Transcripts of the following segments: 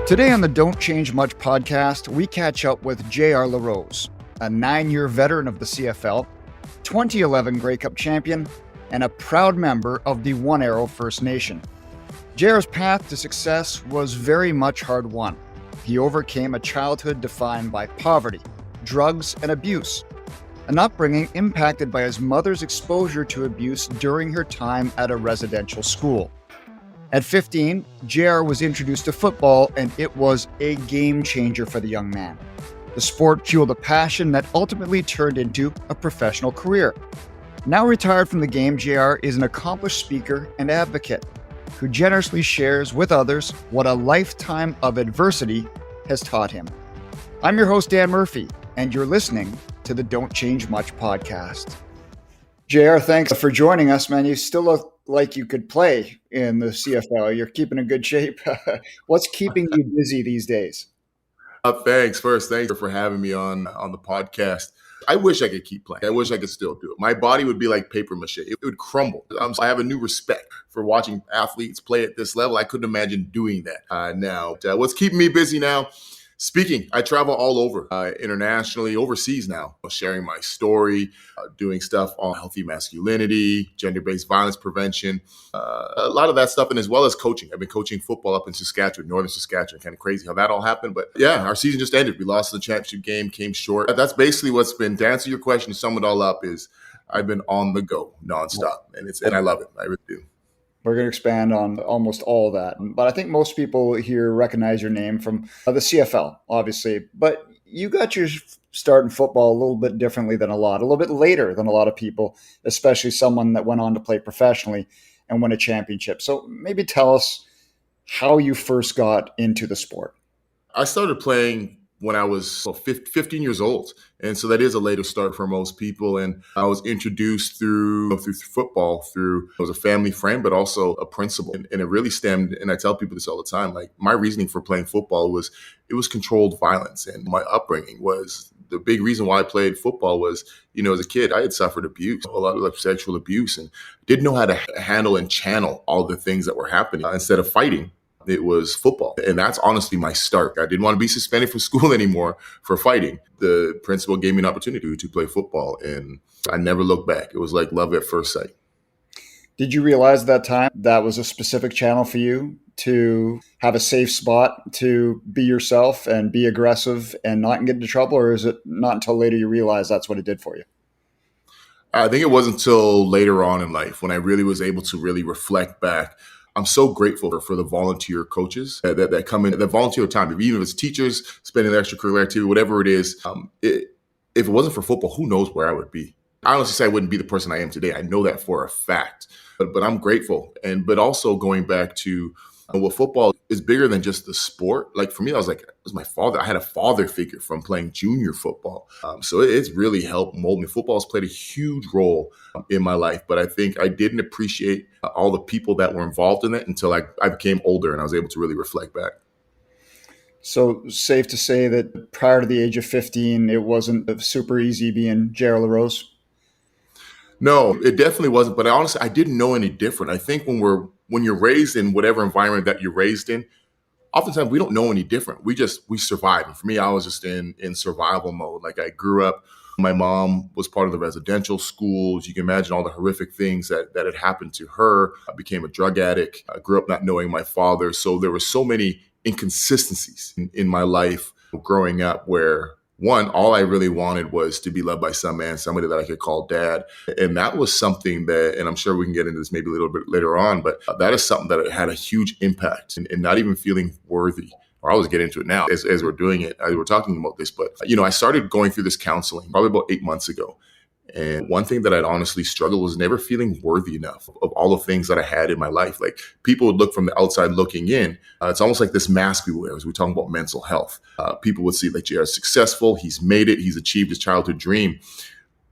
Today on the Don't Change Much podcast, we catch up with JR LaRose, a 9-year veteran of the CFL, 2011 Grey Cup champion, and a proud member of the One Arrow First Nation. JR's path to success was very much hard-won. He overcame a childhood defined by poverty, drugs, and abuse, an upbringing impacted by his mother's exposure to abuse during her time at a residential school. At 15, JR was introduced to football, and it was a game changer for the young man. The sport fueled a passion that ultimately turned into a professional career. Now retired from the game, JR is an accomplished speaker and advocate who generously shares with others what a lifetime of adversity has taught him. I'm your host, Dan Murphy, and you're listening to the Don't Change Much podcast. JR, thanks for joining us, man. You still look like you could play in the CFL. You're keeping in good shape. What's keeping you busy these days? Thanks. First, thanks for having me on the podcast. I wish I could keep playing. I wish I could still do it. My body would be like paper mache. It would crumble. I have a new respect for watching athletes play at this level. I couldn't imagine doing that now. What's keeping me busy now? Speaking, I travel all over, internationally, overseas now, sharing my story, doing stuff on healthy masculinity, gender-based violence prevention, a lot of that stuff, and as well as coaching. I've been coaching football up in Saskatchewan, northern Saskatchewan. Kind of crazy how that all happened. But yeah, our season just ended. We lost the championship game, came short. That's basically what's been, to answer your question, to sum it all up, is I've been on the go nonstop, and I love it. I really do. We're going to expand on almost all of that. But I think most people here recognize your name from the CFL, obviously. But you got your start in football a little bit differently than a little bit later than a lot of people, especially someone that went on to play professionally and win a championship. So maybe tell us how you first got into the sport. I started playing when I was 15 years old. And so that is a later start for most people. And I was introduced through football, I was a family friend, but also a principal. And it really stemmed, and I tell people this all the time, like my reasoning for playing football was, it was controlled violence. And my upbringing was, the big reason why I played football was, as a kid, I had suffered abuse, a lot of sexual abuse, and didn't know how to handle and channel all the things that were happening. Instead of fighting, it was football. And that's honestly my start. I didn't want to be suspended from school anymore for fighting. The principal gave me an opportunity to play football, and I never looked back. It was like love at first sight. Did you realize at that time that was a specific channel for you to have a safe spot to be yourself and be aggressive and not get into trouble? Or is it not until later you realize that's what it did for you? I think it wasn't until later on in life when I really was able to really reflect back. I'm so grateful for the volunteer coaches that come in, that volunteer time. Even if it's teachers spending their extracurricular activity, whatever it is, if it wasn't for football, who knows where I would be? I honestly say I wouldn't be the person I am today. I know that for a fact, but I'm grateful. But also going back to what football is bigger than just the sport. Like for me, it was my father. I had a father figure from playing junior football. So it's really helped mold me. Football has played a huge role in my life, but I think I didn't appreciate all the people that were involved in it until I became older and I was able to really reflect back. So safe to say that prior to the age of 15, it wasn't super easy being JR LaRose? No, it definitely wasn't. But honestly, I didn't know any different. I think when you're raised in whatever environment that you're raised in, oftentimes we don't know any different. We survive. And for me, I was just in survival mode. Like I grew up, my mom was part of the residential schools. You can imagine all the horrific things that had happened to her. I became a drug addict. I grew up not knowing my father. So there were so many inconsistencies in my life growing up where, one, all I really wanted was to be loved by some man, somebody that I could call dad. And that was something that, and I'm sure we can get into this maybe a little bit later on, but that is something that had a huge impact in not even feeling worthy. Or I'll just get into it now as we're doing it. We're talking about this, but I started going through this counseling probably about 8 months ago. And one thing that I'd honestly struggled was never feeling worthy enough of all the things that I had in my life. Like people would look from the outside looking in. It's almost like this mask we wear as we talk about mental health. People would see like JR is successful. He's made it. He's achieved his childhood dream.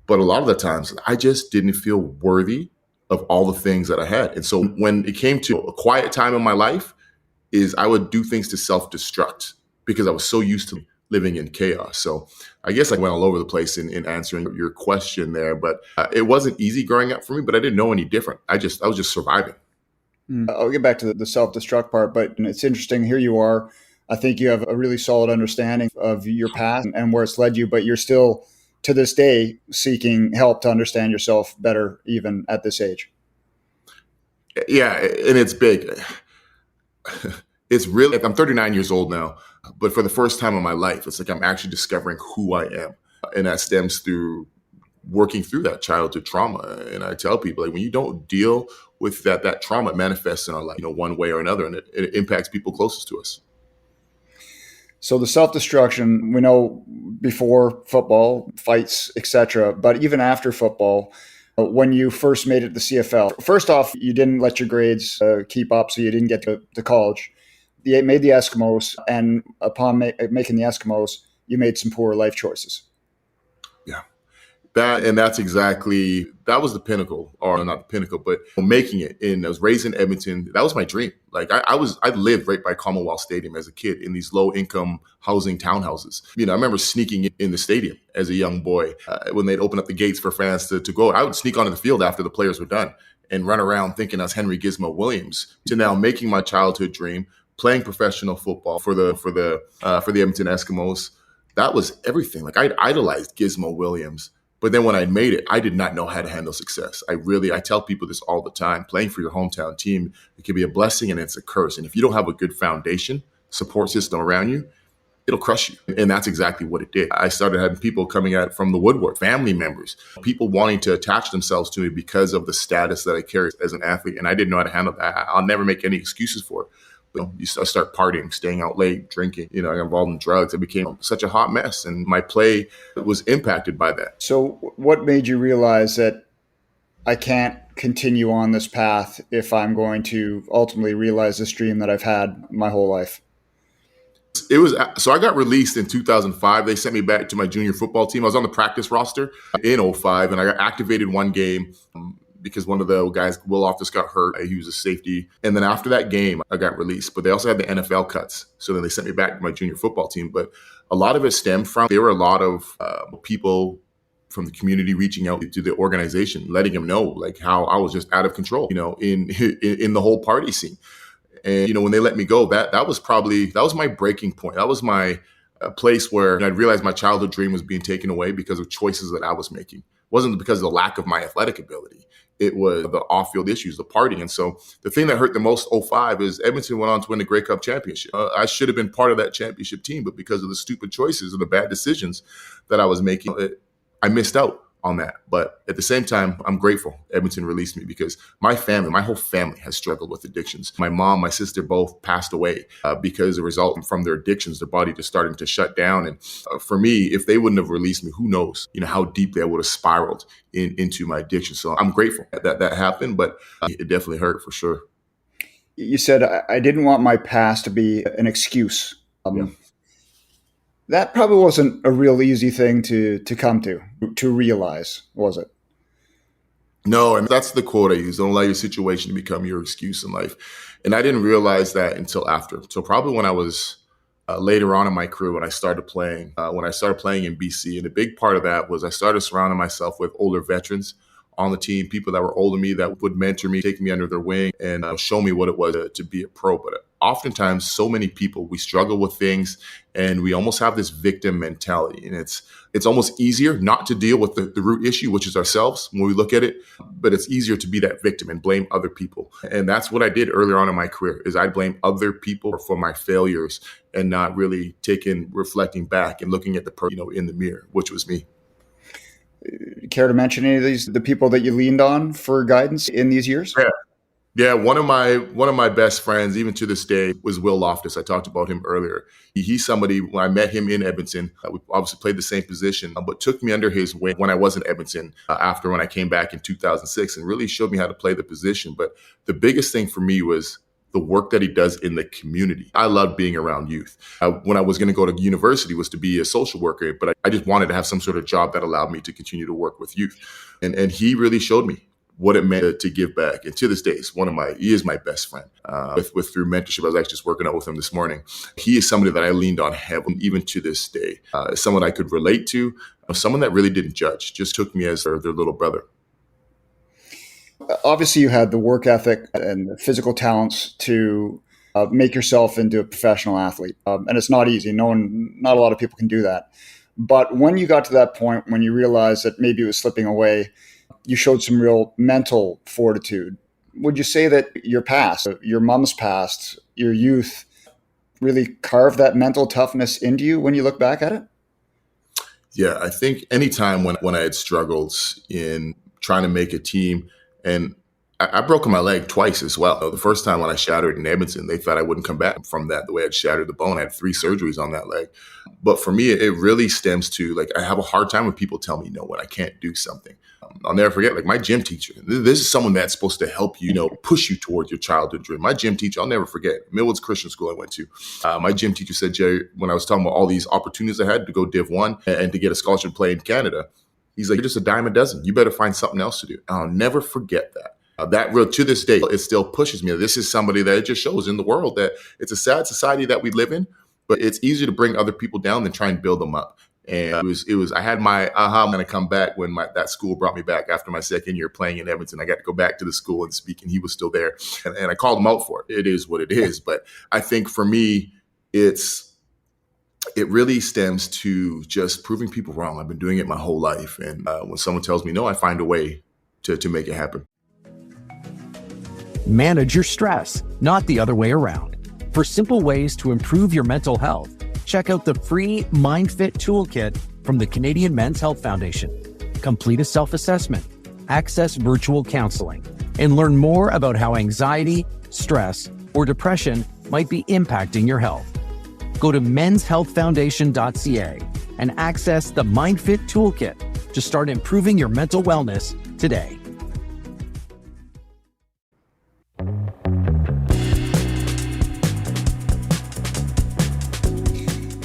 But a lot of the times I just didn't feel worthy of all the things that I had. And so when it came to a quiet time in my life, is I would do things to self-destruct because I was so used to living in chaos. So I guess I went all over the place in answering your question there, but it wasn't easy growing up for me, but I didn't know any different. I was just surviving. I'll get back to the self-destruct part, but it's interesting. Here you are I think you have a really solid understanding of your past and where it's led you, but you're still to this day seeking help to understand yourself better, even at this age. Yeah, and it's big. It's really, like, I'm 39 years old now, but for the first time in my life, it's like I'm actually discovering who I am. And that stems through working through that childhood trauma. And I tell people, like, when you don't deal with that trauma, it manifests in our life, one way or another, and it impacts people closest to us. So the self-destruction, we know before football, fights, etc., but even after football, when you first made it to CFL, first off, you didn't let your grades keep up, so you didn't get to college. You made the Eskimos, and upon making the Eskimos, you made some poor life choices. Yeah. That was the pinnacle, or not the pinnacle, but making it. And I was raised in Edmonton. That was my dream. Like I lived right by Commonwealth Stadium as a kid in these low income housing townhouses. I remember sneaking in the stadium as a young boy when they'd open up the gates for fans to go. I would sneak onto the field after the players were done and run around thinking I was Henry Gizmo Williams, to now making my childhood dream, playing professional football for the Edmonton Eskimos. That was everything. Like, I'd idolized Gizmo Williams. But then when I made it, I did not know how to handle success. I tell people this all the time. Playing for your hometown team, it can be a blessing and it's a curse. And if you don't have a good foundation, support system around you, it'll crush you. And that's exactly what it did. I started having people coming out from the woodwork, family members, people wanting to attach themselves to me because of the status that I carry as an athlete. And I didn't know how to handle that. I'll never make any excuses for it. You start partying, staying out late, drinking, I got involved in drugs. It became such a hot mess, and my play was impacted by that. So what made you realize that I can't continue on this path if I'm going to ultimately realize this dream that I've had my whole life? So I got released in 2005. They sent me back to my junior football team. I was on the practice roster in '05, and I got activated one game because one of the guys, Will Office, got hurt. He was a safety. And then after that game, I got released. But they also had the NFL cuts. So then they sent me back to my junior football team. But a lot of it stemmed from, there were a lot of people from the community reaching out to the organization, letting them know like how I was just out of control, in the whole party scene. And, when they let me go, that was my breaking point. That was my place where I realized my childhood dream was being taken away because of choices that I was making. It wasn't because of the lack of my athletic ability. It was the off-field issues, the partying. And so the thing that hurt the most 05 is Edmonton went on to win the Grey Cup championship. I should have been part of that championship team, but because of the stupid choices and the bad decisions that I was making, I missed out on that. But at the same time, I'm grateful Edmonton released me, because my whole family has struggled with addictions. My mom, my sister both passed away because as a result from their addictions, their body just starting to shut down. And for me, if they wouldn't have released me, who knows, how deep they would have spiraled into my addiction. So I'm grateful that happened, but it definitely hurt for sure. You said I didn't want my past to be an excuse. Yeah. That probably wasn't a real easy thing to come to realize, was it? No, and that's the quote I use. Don't allow your situation to become your excuse in life. And I didn't realize that until after. So probably when I was later on in my career, when I started playing in BC. And a big part of that was I started surrounding myself with older veterans on the team, people that were older than me, that would mentor me, take me under their wing, and show me what it was to be a pro. But oftentimes, so many people, we struggle with things, and we almost have this victim mentality. And it's almost easier not to deal with the root issue, which is ourselves when we look at it, but it's easier to be that victim and blame other people. And that's what I did earlier on in my career, is I blame other people for my failures and not really reflecting back and looking at the person, in the mirror, which was me. Care to mention any of the people that you leaned on for guidance in these years? Yeah. One of my best friends, even to this day, was Will Loftus. I talked about him earlier. He's somebody, when I met him in Edmonton, we obviously played the same position, but took me under his wing when I was in Edmonton after when I came back in 2006, and really showed me how to play the position. But the biggest thing for me was the work that he does in the community. I love being around youth. When I was going to go to university was to be a social worker, but I just wanted to have some sort of job that allowed me to continue to work with youth. And he really showed me what it meant to give back. And to this day, he is my best friend. Through mentorship, I was actually just working out with him this morning. He is somebody that I leaned on heavily, even to this day. Someone I could relate to, someone that really didn't judge, just took me as their little brother. Obviously, you had the work ethic and the physical talents to make yourself into a professional athlete. And it's not easy. Not a lot of people can do that. But when you got to that point, when you realized that maybe it was slipping away, you showed some real mental fortitude. Would you say that your past, your mom's past, your youth really carved that mental toughness into you when you look back at it? Yeah, I think anytime when I had struggles in trying to make a team, and I broke my leg twice as well. The first time when I shattered in Edmonton, they thought I wouldn't come back from that. The way I'd shattered the bone, I had 3 surgeries on that leg. But for me, it really stems to, like, I have a hard time when people tell me no, when I can't do something. I'll never forget, like, my gym teacher. This is someone that's supposed to help you, push you towards your childhood dream. My gym teacher, I'll never forget, Millwoods Christian School I went to. My gym teacher said, Jerry, when I was talking about all these opportunities I had to go Div 1 and to get a scholarship to play in Canada, he's like, you're just a dime a dozen. You better find something else to do. And I'll never forget that. To this day, it still pushes me. This is somebody that it just shows in the world that it's a sad society that we live in, but it's easier to bring other people down than try and build them up. And it was, I had my I'm going to come back when that school brought me back after my second year playing in Edmonton. I got to go back to the school and speak, and he was still there. And I called him out for it. It is what it is. But I think for me, it really stems to just proving people wrong. I've been doing it my whole life. And when someone tells me no, I find a way to make it happen. Manage your stress, not the other way around. For simple ways to improve your mental health, check out the free MindFit Toolkit from the Canadian Men's Health Foundation. Complete a self-assessment, access virtual counseling, and learn more about how anxiety, stress, or depression might be impacting your health. Go to menshealthfoundation.ca and access the MindFit Toolkit to start improving your mental wellness today.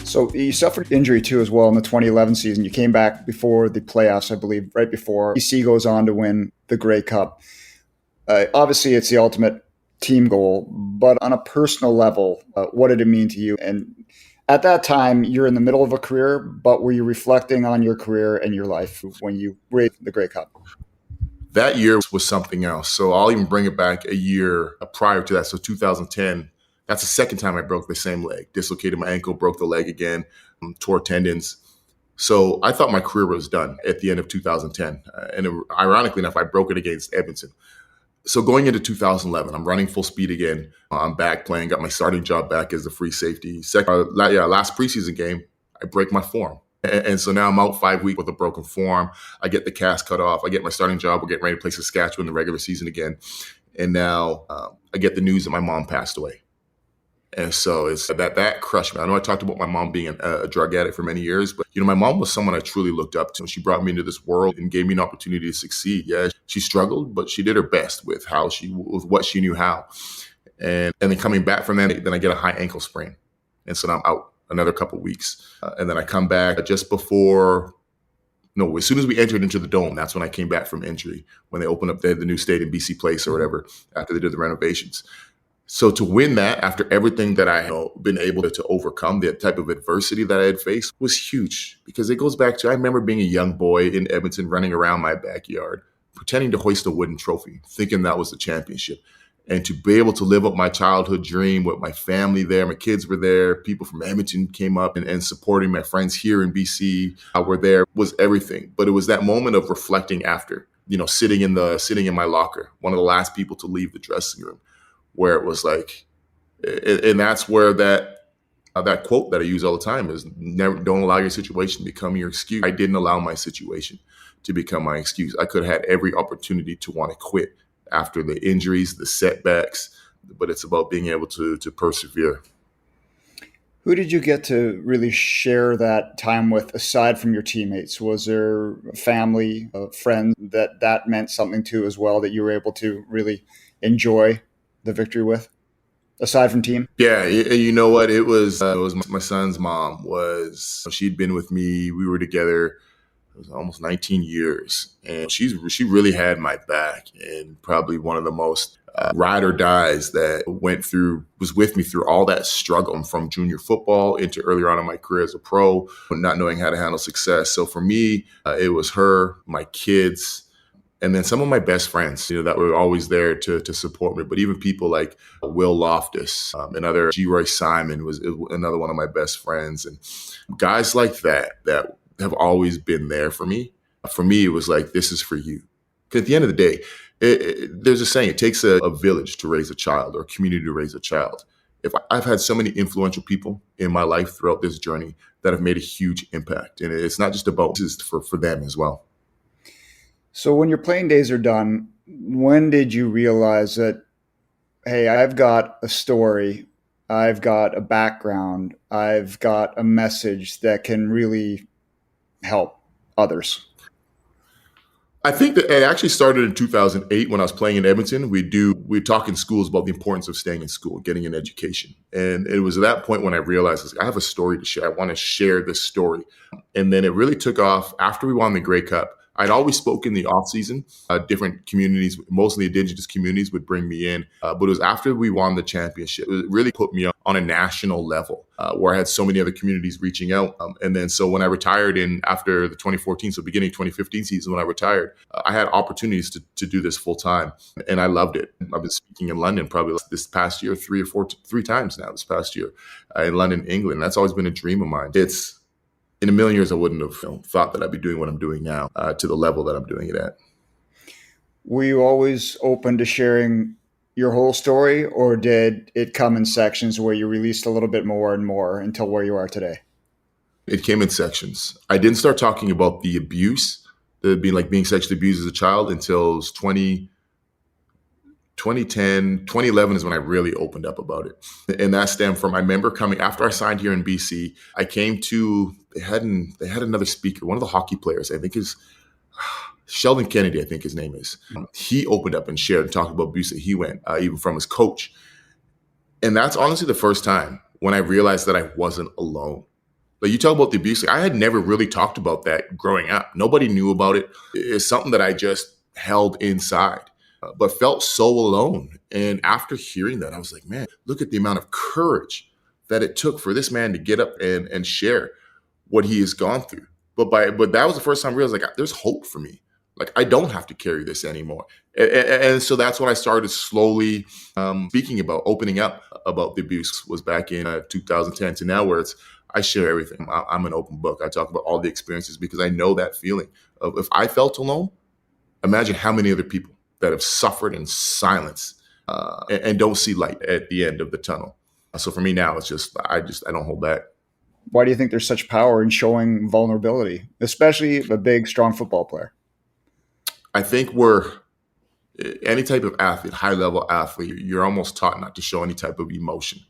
So you suffered injury too as well in the 2011 season. You came back before the playoffs, I believe, right before BC goes on to win the Grey Cup. Obviously, it's the ultimate team goal, but on a personal level, what did it mean to you? And at that time, you're in the middle of a career, but were you reflecting on your career and your life when you won the Grey Cup? That year was something else. So I'll even bring it back a year prior to that. So 2010. That's the second time I broke the same leg, dislocated my ankle, broke the leg again, tore tendons. So I thought my career was done at the end of 2010. Ironically enough, I broke it against Edmonton. So going into 2011, I'm running full speed again. I'm back playing, got my starting job back as a free safety. Last preseason game, I break my form. And so now I'm out 5 weeks with a broken form. I get the cast cut off. I get my starting job. We're getting ready to play Saskatchewan in the regular season again. And now I get the news that my mom passed away. And so it's that crushed me. I know I talked about my mom being a drug addict for many years, but my mom was someone I truly looked up to. She brought me into this world and gave me an opportunity to succeed. Yeah, she struggled, but she did her best with what she knew how. And then coming back from that, then I get a high ankle sprain, and so now I'm out another couple of weeks. And then I come back just before. No, as soon as we entered into the Dome, that's when I came back from injury, when they opened up the new stadium, BC Place or whatever, after they did the renovations. So to win that after everything that I had been able to overcome, the type of adversity that I had faced was huge, because it goes back to, I remember being a young boy in Edmonton running around my backyard, pretending to hoist a wooden trophy, thinking that was the championship. And to be able to live up my childhood dream with my family there, my kids were there, people from Edmonton came up and supporting, my friends here in BC were there, was everything. But it was that moment of reflecting after, sitting in my locker, one of the last people to leave the dressing room, where it was like, and that's where that quote that I use all the time is, don't allow your situation to become your excuse. I didn't allow my situation to become my excuse. I could have had every opportunity to want to quit after the injuries, the setbacks, but it's about being able to persevere. Who did you get to really share that time with aside from your teammates? Was there family, friends that meant something to as well, that you were able to really enjoy the victory with, aside from team? Yeah, you know what? It was my son's mom. She'd been with me. We were together. It was almost 19 years, and she really had my back, and probably one of the most ride or dies that was with me through all that struggle from junior football into earlier on in my career as a pro, not knowing how to handle success. So for me, it was her, my kids, And then some of my best friends, that were always there to support me. But even people like Will Loftus, another G. Roy Simon was another one of my best friends. And guys like that have always been there for me. For me, it was like, this is for you. Because at the end of the day, there's a saying, it takes a village to raise a child, or a community to raise a child. I've had so many influential people in my life throughout this journey that have made a huge impact. And it's not just about, this is for them as well. So when your playing days are done, when did you realize that, hey, I've got a story, I've got a background, I've got a message that can really help others? I think that it actually started in 2008 when I was playing in Edmonton. We'd talk in schools about the importance of staying in school, getting an education. And it was at that point when I realized, I have a story to share. I want to share this story. And then it really took off after we won the Grey Cup. I'd always spoken in the off season. Different communities, mostly Indigenous communities, would bring me in. But it was after we won the championship. It really put me on a national level where I had so many other communities reaching out. And then so when I retired after the 2014, so beginning 2015 season, when I retired, I had opportunities to do this full time. And I loved it. I've been speaking in London probably this past year, three times now this past year in London, England. That's always been a dream of mine. In a million years, I wouldn't have thought that I'd be doing what I'm doing now to the level that I'm doing it at. Were you always open to sharing your whole story, or did it come in sections where you released a little bit more and more until where you are today? It came in sections. I didn't start talking about the abuse, being sexually abused as a child, until it was 2010, 2011 is when I really opened up about it. And that stemmed from, I remember coming, after I signed here in BC, I came to, they had another speaker, one of the hockey players, I think is Sheldon Kennedy, I think his name is. He opened up and shared and talked about abuse that he went, even from his coach. And that's honestly the first time when I realized that I wasn't alone. Like, you talk about the abuse, I had never really talked about that growing up. Nobody knew about it. It's something that I just held inside, but felt so alone. And after hearing that, I was like, man, look at the amount of courage that it took for this man to get up and share what he has gone through. But that was the first time I realized, like, there's hope for me. Like, I don't have to carry this anymore. And so that's when I started slowly speaking about, opening up about the abuse, was back in 2010 to now, where I share everything. I'm an open book. I talk about all the experiences because I know that feeling of, if I felt alone, imagine how many other people that have suffered in silence and don't see light at the end of the tunnel. So for me now, it's just I don't hold back. Why do you think there's such power in showing vulnerability, especially a big, strong football player? I think any type of athlete, high-level athlete, you're almost taught not to show any type of emotion.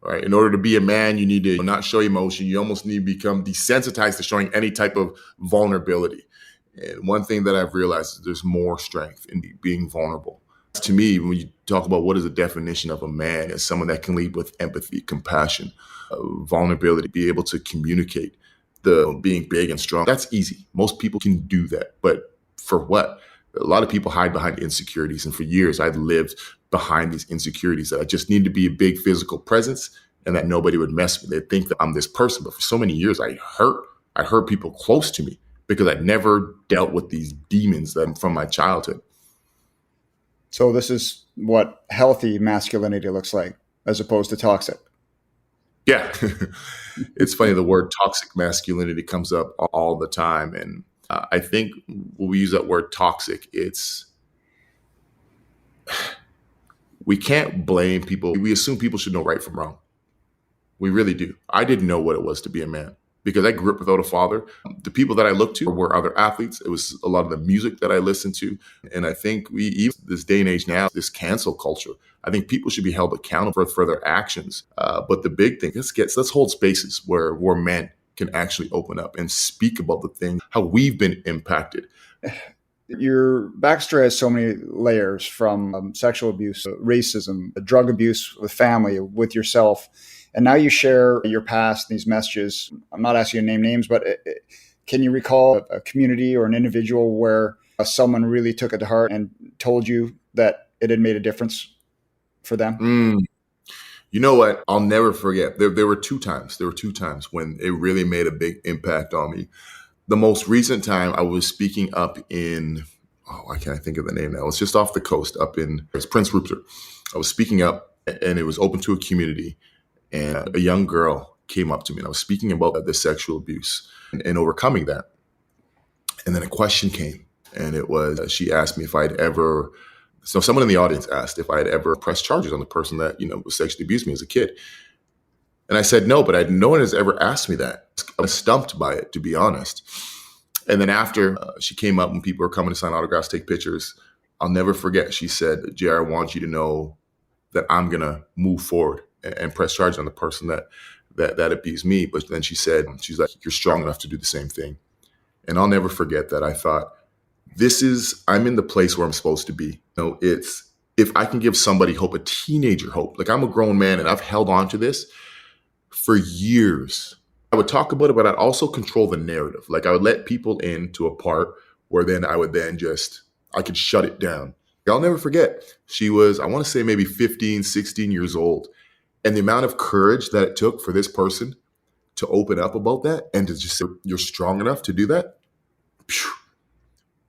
Right? In order to be a man, you need to not show emotion. You almost need to become desensitized to showing any type of vulnerability. And one thing that I've realized is there's more strength in being vulnerable. To me, when you talk about what is the definition of a man, is someone that can lead with empathy, compassion, vulnerability, be able to communicate, being big and strong. That's easy. Most people can do that. But for what? A lot of people hide behind insecurities. And for years, I've lived behind these insecurities that I just need to be a big physical presence and that nobody would mess with. They think that I'm this person. But for so many years, I hurt people close to me because I never dealt with these demons that from my childhood. So this is what healthy masculinity looks like, as opposed to toxic. Yeah. It's funny, the word toxic masculinity comes up all the time. And I think when we use that word toxic, we can't blame people. We assume people should know right from wrong. We really do. I didn't know what it was to be a man because I grew up without a father. The people that I looked to were other athletes. It was a lot of the music that I listened to. And I think even this day and age now, this cancel culture, I think people should be held accountable for their actions. But the big thing, let's hold spaces where men can actually open up and speak about the things, how we've been impacted. Your backstory has so many layers, from sexual abuse, racism, drug abuse with family, with yourself. And now you share your past, these messages. I'm not asking you to name names, but can you recall a community or an individual where someone really took it to heart and told you that it had made a difference for them? You know what? I'll never forget. There were two times. When it really made a big impact on me. The most recent time, I was speaking up in why can't I think of the name now? It's just off the coast it's Prince Rupert. I was speaking up and it was open to a community, and a young girl came up to me and I was speaking about the sexual abuse and overcoming that. And then a question came, and it was, she asked me if someone in the audience asked if I had ever pressed charges on the person that, was sexually abused me as a kid. And I said no, but no one has ever asked me that. I was stumped by it, to be honest. And then after she came up and people were coming to sign autographs, take pictures, I'll never forget. She said, JR, I want you to know that I'm going to move forward and press charges on the person that abused me. But then she's like, you're strong enough to do the same thing. And I'll never forget that. I thought, I'm in the place where I'm supposed to be. It's, if I can give somebody hope, a teenager hope, like I'm a grown man and I've held on to this for years. I would talk about it, but I'd also control the narrative. Like I would let people into a part where then I could shut it down. I'll never forget. She was, I want to say maybe 15, 16 years old. And the amount of courage that it took for this person to open up about that and to just say, you're strong enough to do that.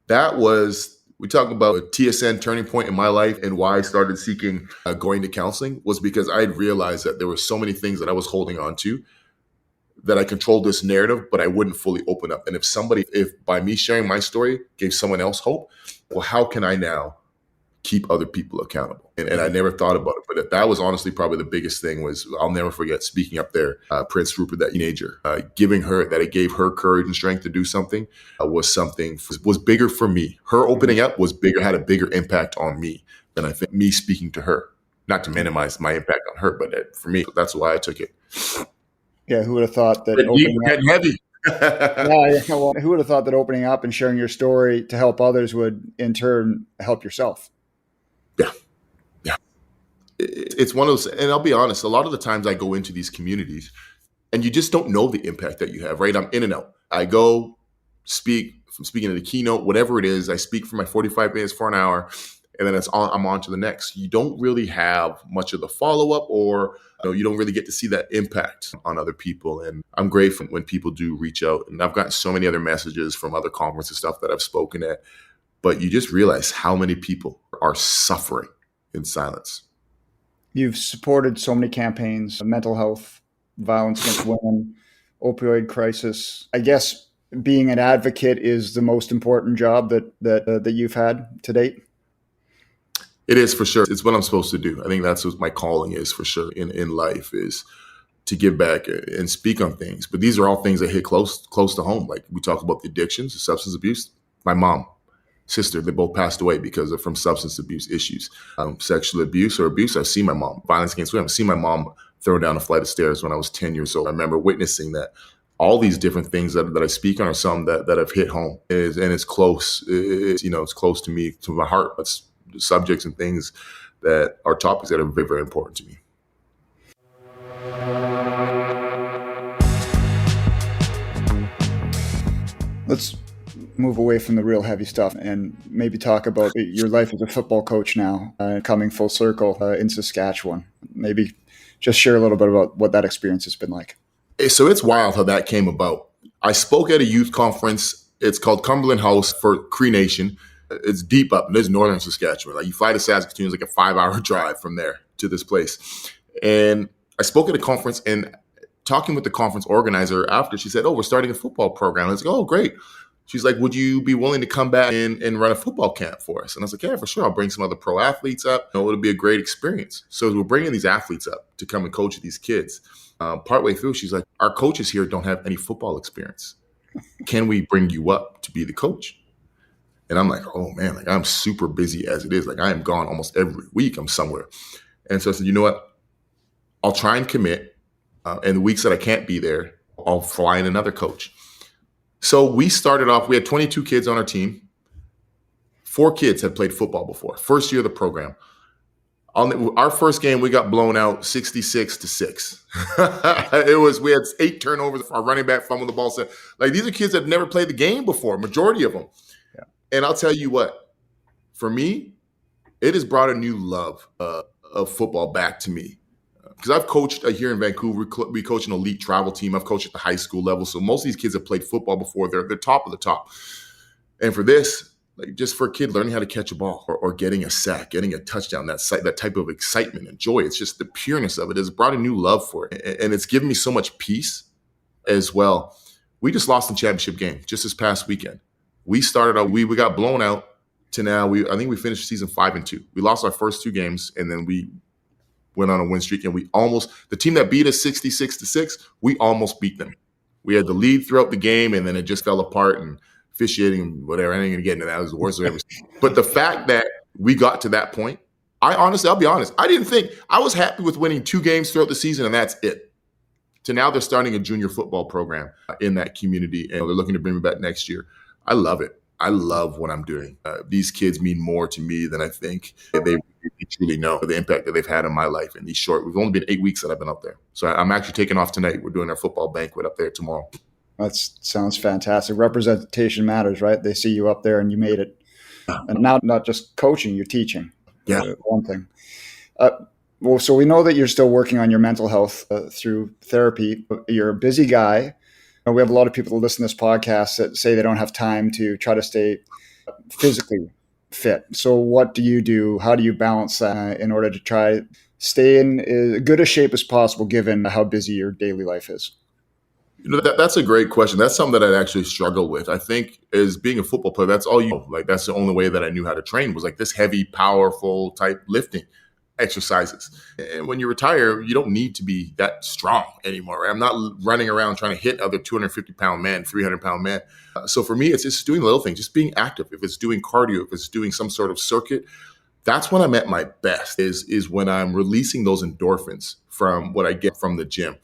That was, we talk about a TSN turning point in my life, and why I started seeking going to counseling was because I had realized that there were so many things that I was holding on to, that I controlled this narrative, but I wouldn't fully open up. And if by me sharing my story gave someone else hope, well, how can I now keep other people accountable? And I never thought about it, but that was honestly probably the biggest thing. Was I'll never forget speaking up there, Prince Rupert, that teenager, it gave her courage and strength to do something, was bigger for me. Her opening up had a bigger impact on me than I think me speaking to her. Not to minimize my impact on her, but for me, that's why I took it. Yeah, who would have thought that getting heavy. Well, who would have thought that opening up and sharing your story to help others would in turn help yourself? Yeah. It's one of those, and I'll be honest, a lot of the times I go into these communities and you just don't know the impact that you have, right? I'm in and out. I go speak, from speaking at a keynote, whatever it is, I speak for my 45 minutes for an hour, and then I'm on to the next. You don't really have much of the follow-up, or you don't really get to see that impact on other people. And I'm grateful when people do reach out. And I've gotten so many other messages from other conferences, stuff that I've spoken at. But you just realize how many people are suffering in silence. You've supported so many campaigns, mental health, violence against women, opioid crisis. I guess being an advocate is the most important job that you've had to date. It is, for sure. It's what I'm supposed to do. I think that's what my calling is, for sure, in life, is to give back and speak on things. But these are all things that hit close to home. Like we talk about the addictions, the substance abuse. My mom, sister, they both passed away from substance abuse issues. Sexual abuse or abuse, I've seen my mom. Violence against women, I've seen my mom throw down a flight of stairs when I was 10 years old. I remember witnessing that. All these different things that I speak on are some that have hit home. And it's close. It's close to me, to my heart. It's subjects and things that are topics that are very, very important to me. Let's move away from the real heavy stuff and maybe talk about your life as a football coach now, coming full circle in Saskatchewan. Maybe just share a little bit about what that experience has been like. So it's wild how that came about. I spoke at a youth conference. It's called Cumberland House for Cree Nation. It's deep up. It's northern Saskatchewan. Like you fly to Saskatoon, it's like a 5-hour drive from there to this place. And I spoke at a conference, and talking with the conference organizer after, she said, "Oh, we're starting a football program." I was like, "Oh, great." She's like, "Would you be willing to come back and run a football camp for us?" And I was like, "Yeah, for sure. I'll bring some other pro athletes up. It'll be a great experience." So we're bringing these athletes up to come and coach these kids. Partway through, she's like, "Our coaches here don't have any football experience. Can we bring you up to be the coach?" And I'm like, "Oh man, like I'm super busy as it is. Like I am gone almost every week. I'm somewhere." And so I said, "You know what? I'll try and commit. And the weeks that I can't be there, I'll fly in another coach." So we started off, we had 22 kids on our team. 4 kids had played football before. First year of the program. Our first game, we got blown out 66-6. We had 8 turnovers. Our running back fumbled the ball. So, like, these are kids that have never played the game before, majority of them. Yeah. And I'll tell you what, for me, it has brought a new love of football back to me. Because I've coached here in Vancouver. We coach an elite travel team. I've coached at the high school level. So most of these kids have played football before. They're top of the top. And for this, Like just for a kid learning how to catch a ball or getting a sack, getting a touchdown, that type of excitement and joy. It's just the pureness of it has brought a new love for it. And it's given me so much peace as well. We just lost the championship game just this past weekend. We started out, we got blown out to now. I think we finished season 5-2. We lost our first 2 games and then we went on a win streak and the team that beat us 66-6, we almost beat them. We had the lead throughout the game and then it just fell apart and officiating, whatever. I ain't gonna get into that. It was the worst I've ever seen. But the fact that we got to that point, I'll be honest, I didn't think I was happy with winning 2 games throughout the season and that's it. To now they're starting a junior football program in that community and they're looking to bring me back next year. I love it. I love what I'm doing. These kids mean more to me than I think they truly know the impact that they've had in my life in these we've only been 8 weeks that I've been up there. So I'm actually taking off tonight. We're doing our football banquet up there tomorrow. That sounds fantastic. Representation matters, right? They see you up there and you made it. And now not just coaching, you're teaching. Yeah. One thing. Well, so we know that you're still working on your mental health through therapy. You're a busy guy. We have a lot of people that listen to this podcast that say they don't have time to try to stay physically fit. So what do you do? How do you balance that in order to try to stay in as good a shape as possible given how busy your daily life is? That's a great question. That's something that I actually struggle with. I think as being a football player, that's all you know. Like that's the only way that I knew how to train was like this heavy, powerful type lifting exercises. And when you retire, you don't need to be that strong anymore. Right? I'm not running around trying to hit other 250-pound men, 300-pound men. So for me, it's just doing little things, just being active. If it's doing cardio, if it's doing some sort of circuit, that's when I'm at my best is when I'm releasing those endorphins from what I get from the gym.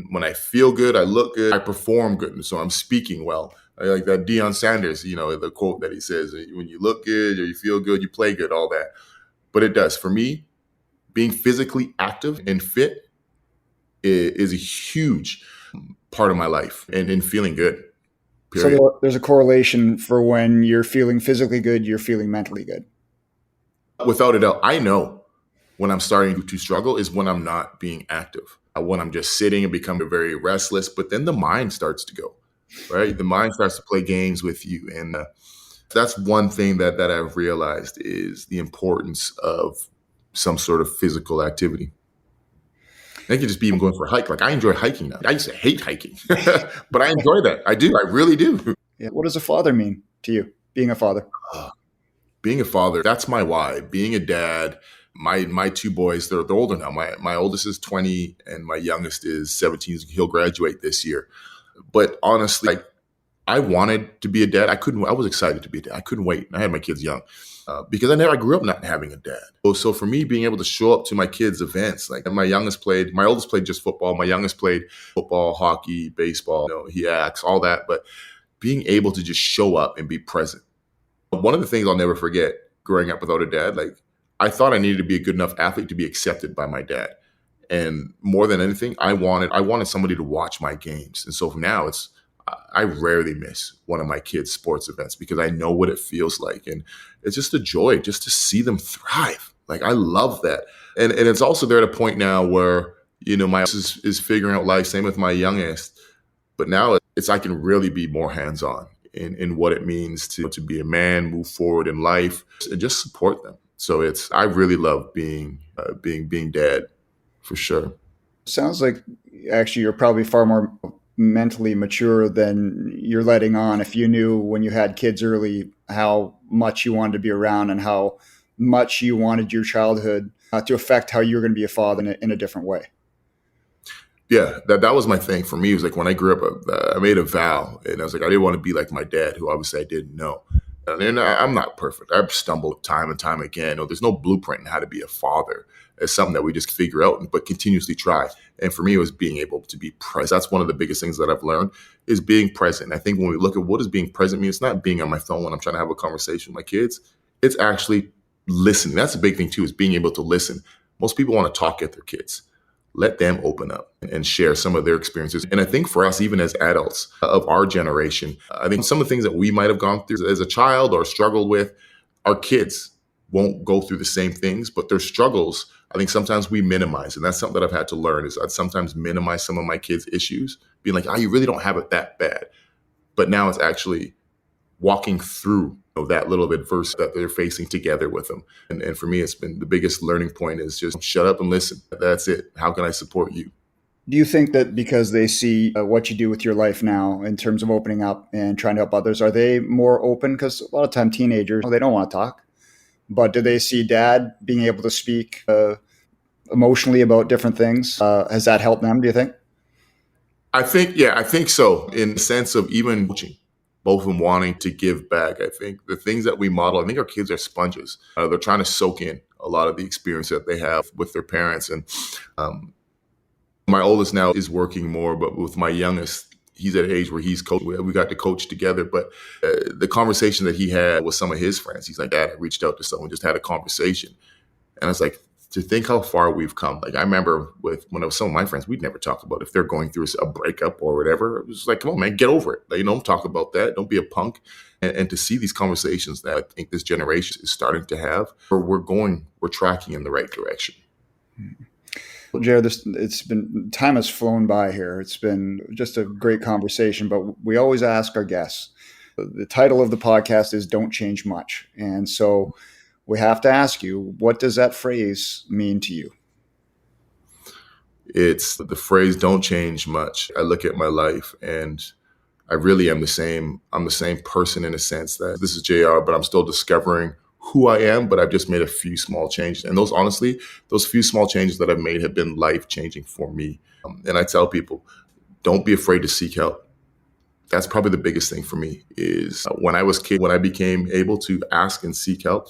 When I feel good, I look good, I perform good. So I'm speaking well. I like that Deion Sanders, the quote that he says, when you look good or you feel good, you play good, all that. But it does. For me, being physically active and fit is a huge part of my life and feeling good. Period. So there's a correlation for when you're feeling physically good, you're feeling mentally good. Without a doubt, I know when I'm starting to struggle is when I'm not being active. When I'm just sitting and becoming very restless, but then the mind starts to go, right? The mind starts to play games with you. And that's one thing that I've realized is the importance of some sort of physical activity. It could just be even going for a hike. Like I enjoy hiking now. I used to hate hiking, but I enjoy that. I do. I really do. Yeah. What does a father mean to you, being a father? Being a father, that's my why. Being a dad, my 2 boys, they're older now. My oldest is 20 and my youngest is 17. He'll graduate this year. But honestly, I wanted to be a dad. I was excited to be a dad. I couldn't wait. I had my kids young because I grew up not having a dad. So for me, being able to show up to my kids' events, like my oldest played just football. My youngest played football, hockey, baseball, he acts, all that. But being able to just show up and be present. One of the things I'll never forget growing up without a dad, like I thought I needed to be a good enough athlete to be accepted by my dad. And more than anything, I wanted somebody to watch my games. And so now I rarely miss one of my kids' sports events because I know what it feels like. And it's just a joy just to see them thrive. Like I love that. And it's also there at a point now where, my youngest is figuring out life, same with my youngest. But now I can really be more hands-on in what it means to be a man, move forward in life, and just support them. So I really love being dad, for sure. Sounds like actually you're probably far more mentally mature than you're letting on. If you knew when you had kids early how much you wanted to be around and how much you wanted your childhood to affect how you were going to be a father in a different way. Yeah, that was my thing. For me, it was like when I grew up, I made a vow and I was like, I didn't want to be like my dad, who obviously I didn't know. And I'm not perfect. I've stumbled time and time again. There's no blueprint in how to be a father. It's something that we just figure out, but continuously try. And for me, it was being able to be present. That's one of the biggest things that I've learned is being present. I think when we look at what does being present mean, it's not being on my phone when I'm trying to have a conversation with my kids. It's actually listening. That's a big thing too, is being able to listen. Most people want to talk at their kids. Let them open up and share some of their experiences. And I think for us, even as adults of our generation, I think some of the things that we might have gone through as a child or struggled with, our kids won't go through the same things, but their struggles, I think sometimes we minimize. And that's something that I've had to learn is I'd sometimes minimize some of my kids' issues, being like, you really don't have it that bad. But now it's actually walking through that little adversity that they're facing together with them. And for me, it's been the biggest learning point is just shut up and listen. That's it. How can I support you? Do you think that because they see what you do with your life now in terms of opening up and trying to help others, are they more open? Because a lot of time teenagers, they don't want to talk. But do they see dad being able to speak emotionally about different things? Has that helped them, do you think? I think so. In the sense of even coaching, both of them wanting to give back. I think the things that we model, I think our kids are sponges. They're trying to soak in a lot of the experience that they have with their parents. And my oldest now is working more, but with my youngest, he's at an age where he's coached. We got to coach together. But the conversation that he had with some of his friends, he's like, Dad, I reached out to someone, just had a conversation. And I was like, to think how far we've come. Like I remember when I was some of my friends, we'd never talk about if they're going through a breakup or whatever. It was like, come on, man, get over it. Like, don't talk about that. Don't be a punk. And to see these conversations that I think this generation is starting to have, we're tracking in the right direction. Well, Jared, time has flown by here. It's been just a great conversation, but we always ask our guests. The title of the podcast is Don't Change Much. And so we have to ask you, what does that phrase mean to you? It's the phrase, don't change much. I look at my life and I really am the same. I'm the same person in a sense that this is JR, but I'm still discovering who I am, but I've just made a few small changes. And those few small changes that I've made have been life-changing for me. And I tell people, don't be afraid to seek help. That's probably the biggest thing for me is when I was a kid, when I became able to ask and seek help,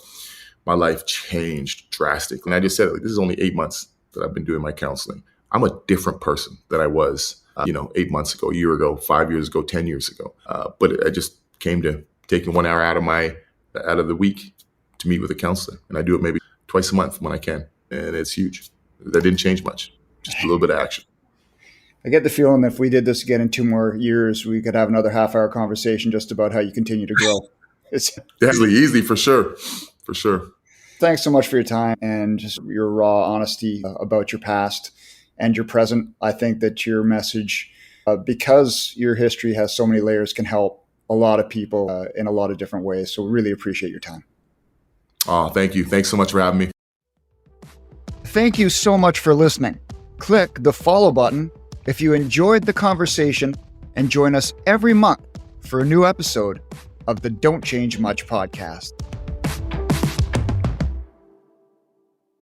my life changed drastically. And I just said, this is only 8 months that I've been doing my counseling. I'm a different person than I was, 8 months ago, a year ago, 5 years ago, 10 years ago. But I just came to taking 1 hour out of the week to meet with a counselor. And I do it maybe twice a month when I can. And it's huge. That didn't change much. Just a little bit of action. I get the feeling that if we did this again in 2 more years, we could have another half-hour conversation just about how you continue to grow. It's definitely easy for sure. For sure. Thanks so much for your time and just your raw honesty about your past and your present. I think that your message, because your history has so many layers, can help a lot of people in a lot of different ways. So really appreciate your time. Oh, thank you. Thanks so much for having me. Thank you so much for listening. Click the follow button if you enjoyed the conversation and join us every month for a new episode of the Don't Change Much podcast.